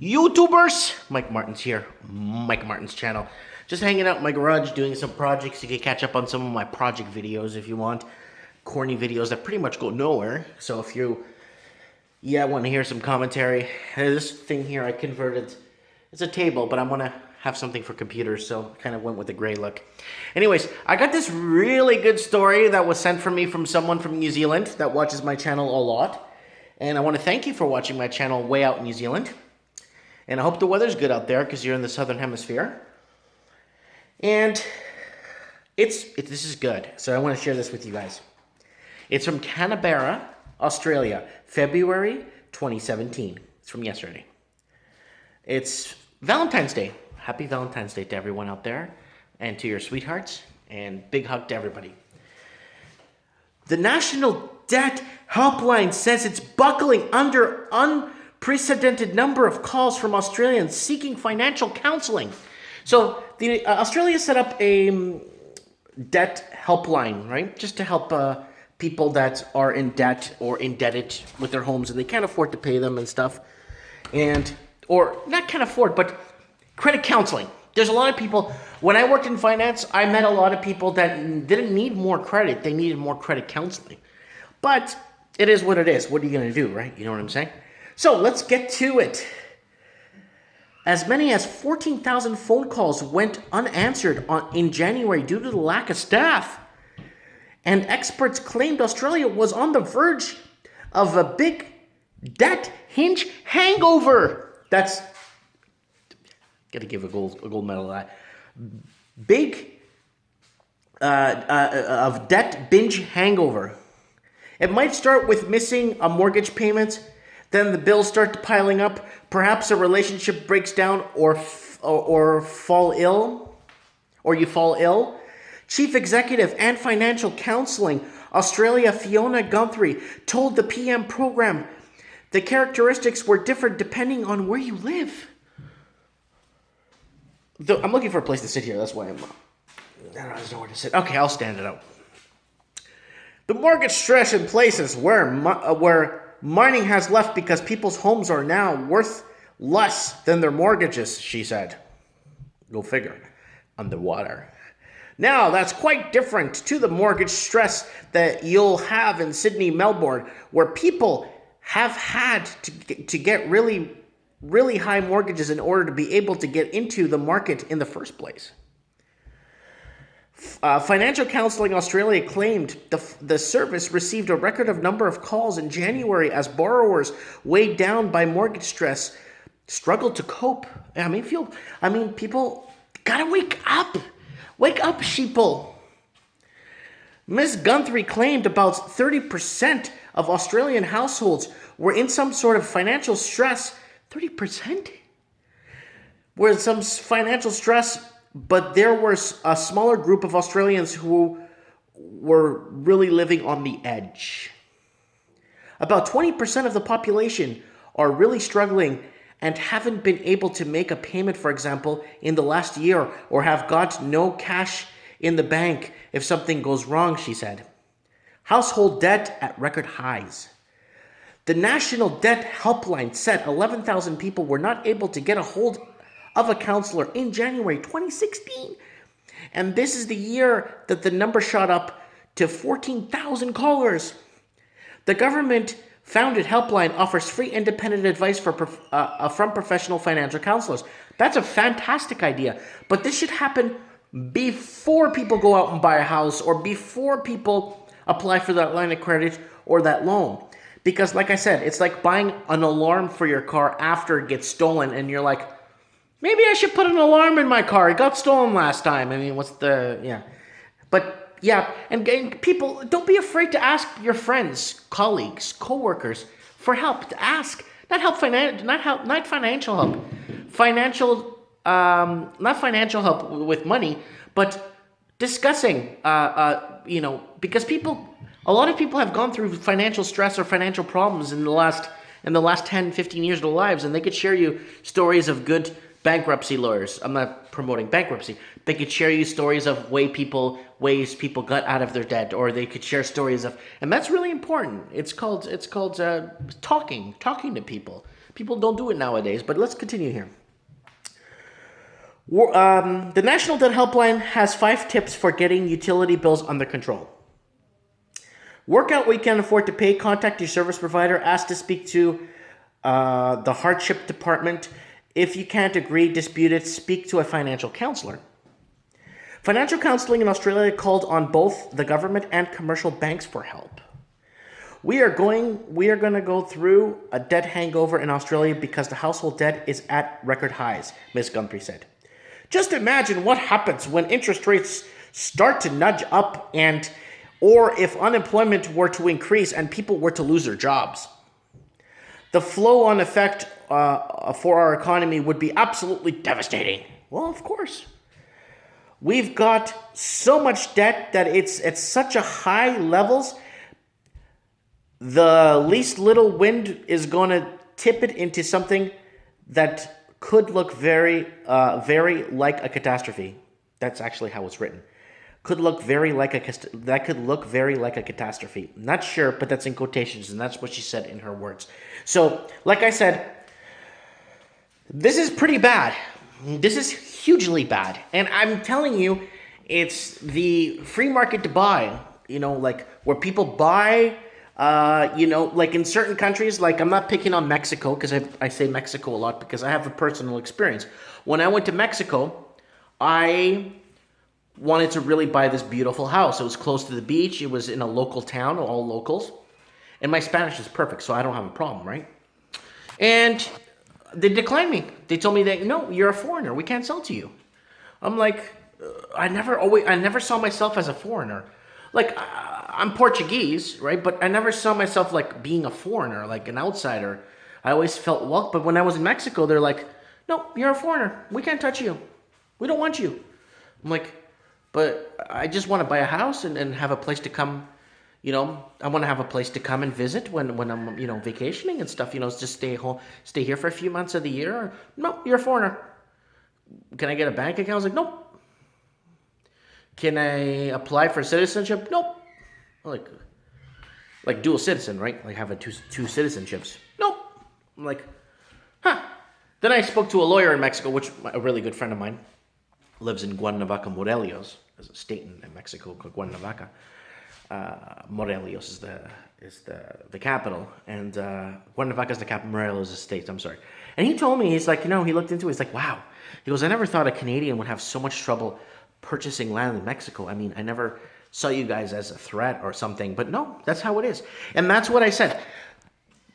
YouTubers? Mike Martin's here, Mike Martin's channel. Just hanging out in my garage doing some projects. You can catch up on some of my project videos if you want. Corny videos that pretty much go nowhere. So if you, want to hear some commentary. This thing here I converted, it's a table, but I want to have something for computers, so kind of went with the gray look. Anyways, I got this really good story that was sent from me from someone from New Zealand that watches my channel a lot. And I want to thank you for watching my channel way out in New Zealand. And I hope the weather's good out there because you're in the southern hemisphere. And this is good, so I want to share this with you guys. It's from Canberra, Australia, February 2017. It's from yesterday. It's Valentine's Day. Happy Valentine's Day to everyone out there and to your sweethearts, and big hug to everybody. The National Debt Helpline says it's buckling under unprecedented number of calls from Australians seeking financial counseling. So the Australia set up a debt helpline, right? Just to help people that are in debt or indebted with their homes and they can't afford to pay them and stuff. Or not can't afford, but credit counseling. There's a lot of people, when I worked in finance, I met a lot of people that didn't need more credit. They needed more credit counseling. But it is what it is. What are you going to do, right? You know what I'm saying? So let's get to it. As many as 14,000 phone calls went unanswered in January due to the lack of staff. And experts claimed Australia was on the verge of a big debt hinge hangover. That's, gotta give a gold medal to that. Big of debt binge hangover. It might start with missing a mortgage payment. Then the bills start piling up. Perhaps a relationship breaks down or fall ill, or you fall ill. Chief Executive and Financial Counselling Australia Fiona Guthrie told the PM program the characteristics were different depending on where you live. I'm looking for a place to sit here. That's why I don't know where to sit. Okay, I'll stand it out. The mortgage stress in places where mining has left because people's homes are now worth less than their mortgages, she said. Go figure. Underwater. Now, that's quite different to the mortgage stress that you'll have in Sydney, Melbourne, where people have had to get really, really high mortgages in order to be able to get into the market in the first place. Financial Counselling Australia claimed the service received a record of number of calls in January as borrowers weighed down by mortgage stress struggled to cope. People gotta wake up. Wake up, sheeple. Ms. Guthrie claimed about 30% of Australian households were in some sort of financial stress. 30%? Were in some financial stress, but there was a smaller group of Australians who were really living on the edge. About 20% of the population are really struggling and haven't been able to make a payment, for example, in the last year, or have got no cash in the bank if something goes wrong, she said. Household debt at record highs. The National Debt Helpline said 11,000 people were not able to get a hold of a counselor in January 2016. And this is the year that the number shot up to 14,000 callers. The government-founded helpline offers free independent advice from professional financial counselors. That's a fantastic idea. But this should happen before people go out and buy a house or before people apply for that line of credit or that loan. Because like I said, it's like buying an alarm for your car after it gets stolen and you're like, maybe I should put an alarm in my car. It got stolen last time. But yeah, and people, don't be afraid to ask your friends, colleagues, co-workers for help. To ask, not financial help. Not financial help with money, but discussing, because a lot of people have gone through financial stress or financial problems in the last 10, 15 years of their lives, and they could share you stories of good bankruptcy lawyers. I'm not promoting bankruptcy. They could share you stories of ways people got out of their debt, or they could share stories of, and that's really important. It's called talking to people. People don't do it nowadays, but let's continue here. The National Debt Helpline has 5 tips for getting utility bills under control. Work out what you can afford to pay. Contact your service provider. Ask to speak to the hardship department. If you can't agree, dispute it, speak to a financial counselor. Financial counselling in Australia called on both the government and commercial banks for help. We are going to go through a debt hangover in Australia because the household debt is at record highs, Ms. Gumphrey said. Just imagine what happens when interest rates start to nudge up or if unemployment were to increase and people were to lose their jobs. The flow-on effect for our economy would be absolutely devastating. Well, of course. We've got so much debt that it's at such a high levels, the least little wind is going to tip it into something that could look very like a catastrophe. That's actually how it's written. Could look very like a catastrophe. Not sure, but that's in quotations, and that's what she said in her words. So, like I said, this is pretty bad. This is hugely bad. And I'm telling you, it's the free market to buy, like where people buy, like in certain countries, like I'm not picking on Mexico because I say Mexico a lot because I have a personal experience. When I went to Mexico, I wanted to really buy this beautiful house. It was close to the beach. It was in a local town, all locals. And my Spanish is perfect, so I don't have a problem, right? And they declined me. They told me that, no, you're a foreigner. We can't sell to you. I'm like, I never saw myself as a foreigner. Like, I'm Portuguese, right? But I never saw myself like being a foreigner, like an outsider. I always felt welcome. But when I was in Mexico, they're like, no, you're a foreigner. We can't touch you. We don't want you. I'm like, but I just want to buy a house and have a place to come. I want to have a place to come and visit when I'm, vacationing and stuff. Just stay here for a few months of the year. No, you're a foreigner. Can I get a bank account? I was like, nope. Can I apply for citizenship? Nope. Like dual citizen, right? Like having two citizenships. Nope. I'm like, huh. Then I spoke to a lawyer in Mexico, which a really good friend of mine lives in Cuernavaca, Morelos. There's a state in Mexico called Cuernavaca. Morelos is the capital, and Cuernavaca is the capital. Morelos is the state. I'm sorry. And he told me, he's like, he looked into it. He's like, wow. He goes, I never thought a Canadian would have so much trouble purchasing land in Mexico. I mean, I never saw you guys as a threat or something, but no, that's how it is. And that's what I said.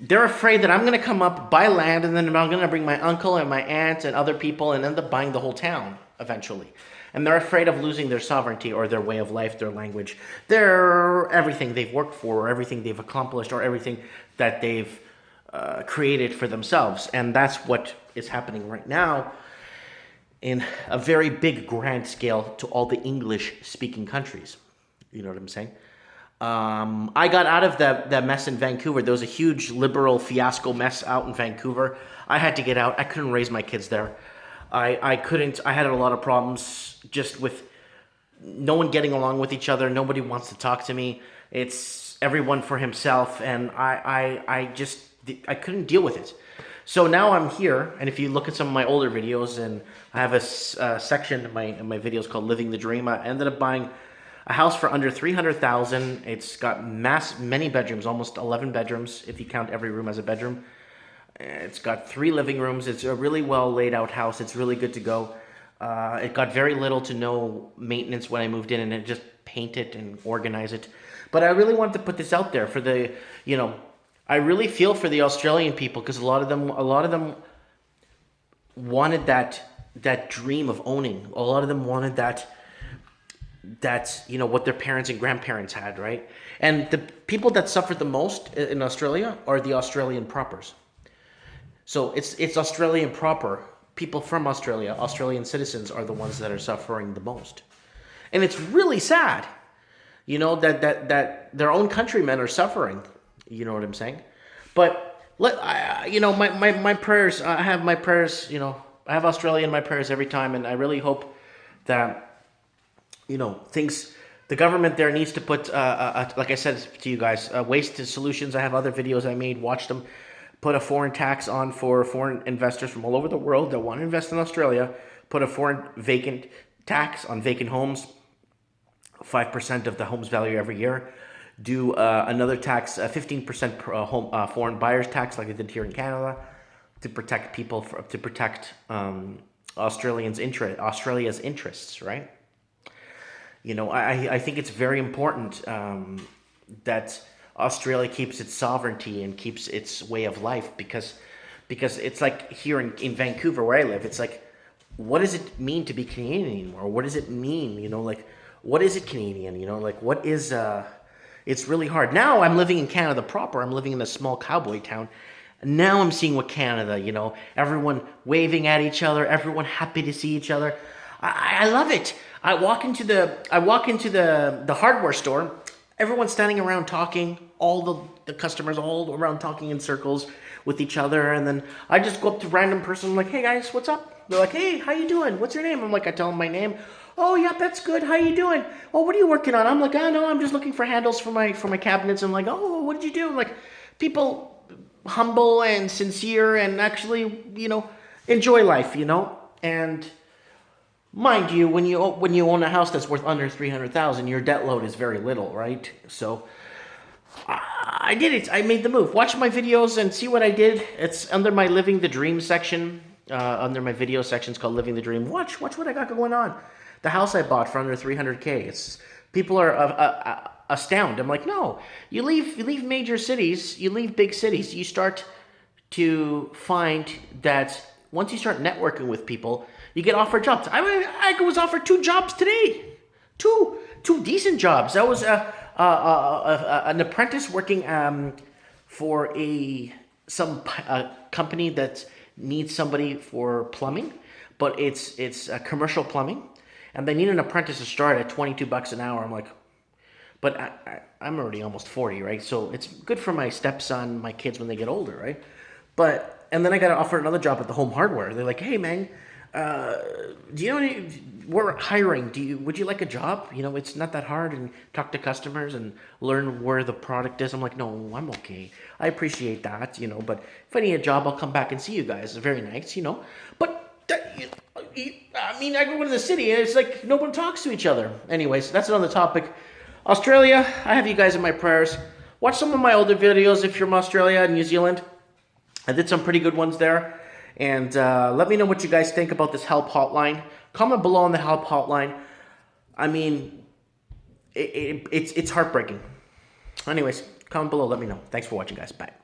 They're afraid that I'm going to come up, buy land, and then I'm going to bring my uncle and my aunt and other people and end up buying the whole town eventually. And they're afraid of losing their sovereignty or their way of life, their language, everything they've worked for, or everything they've accomplished, or everything that they've created for themselves. And that's what is happening right now in a very big grand scale to all the English-speaking countries. You know what I'm saying? I got out of that mess in Vancouver. There was a huge liberal fiasco mess out in Vancouver. I had to get out. I couldn't raise my kids there. I couldn't. I had a lot of problems just with no one getting along with each other. Nobody wants to talk to me. It's everyone for himself, and I couldn't deal with it. So now I'm here, and if you look at some of my older videos, and I have a section in my videos called "Living the Dream." I ended up buying a house for under $300,000. It's got many bedrooms, almost 11 bedrooms if you count every room as a bedroom. It's got 3 living rooms. It's a really well laid out house. It's really good to go. It got very little to no maintenance when I moved in, and it just paint it and organize it. But I really wanted to put this out there for the, I really feel for the Australian people, because a lot of them wanted that dream of owning. A lot of them wanted that what their parents and grandparents had, right? And the people that suffered the most in Australia are the Australian propers. So it's Australian proper. People from Australia, Australian citizens, are the ones that are suffering the most. And it's really sad, that their own countrymen are suffering. You know what I'm saying? But my prayers. I have my prayers. I have Australia in my prayers every time, and I really hope that things. The government there needs to put, like I said to you guys, waste to solutions. I have other videos I made. Watch them. put a foreign tax on for foreign investors from all over the world that want to invest in Australia, put a foreign vacant tax on vacant homes, 5% of the home's value every year, do another tax, 15% foreign buyers tax like they did here in Canada, to protect people, to protect Australia's interests, right? You know, I think it's very important that Australia keeps its sovereignty and keeps its way of life, because it's like here in Vancouver where I live, it's like, what does it mean to be Canadian anymore? What does it mean, you know, like, what is it Canadian, you know, like, what is, it's really hard. Now I'm living in Canada proper, I'm living in a small cowboy town. Now I'm seeing what Canada, you know, everyone waving at each other, everyone happy to see each other. I love it. I walk into the hardware store, everyone's standing around talking, all the customers all around talking in circles with each other, and then I just go up to a random person, I'm like, hey guys, what's up? They're like, hey, how you doing? What's your name? I'm like, I tell them my name. Oh yeah, that's good. How you doing? Oh, what are you working on? I'm like, oh no, I'm just looking for handles for my cabinets. I'm like, oh, what did you do? I'm like, people humble and sincere and actually, you know, enjoy life, you know. And mind you, when you own a house that's worth under $300,000, your debt load is very little, right? So I did it. I made the move. Watch my videos and see what I did. It's under my Living the Dream section. Under my video section, it's called Living the Dream. Watch what I got going on. The house I bought for under $300K. It's people are astounded. I'm like, no, you leave major cities, you leave big cities. You start to find that once you start networking with people, you get offered jobs. I was offered 2 jobs today, two decent jobs. I was an apprentice working for some company that needs somebody for plumbing, but it's commercial plumbing, and they need an apprentice to start at $22 an hour. I'm like, but I'm already almost 40, right? So it's good for my stepson, my kids when they get older, right? And then I got offered another job at the Home Hardware. They're like, hey man, do you know we're hiring? Would you like a job? You know, it's not that hard, and talk to customers and learn where the product is. I'm like, no, I'm okay. I appreciate that, you know, but if I need a job, I'll come back and see you guys. It's very nice, you know. But I mean, I go into the city and it's like no one talks to each other. Anyways, that's another topic. Australia, I have you guys in my prayers. Watch some of my older videos if you're from Australia and New Zealand. I did some pretty good ones there. And let me know what you guys think about this help hotline. Comment below on the help hotline. I mean, it's heartbreaking. Anyways, comment below. Let me know. Thanks for watching, guys. Bye.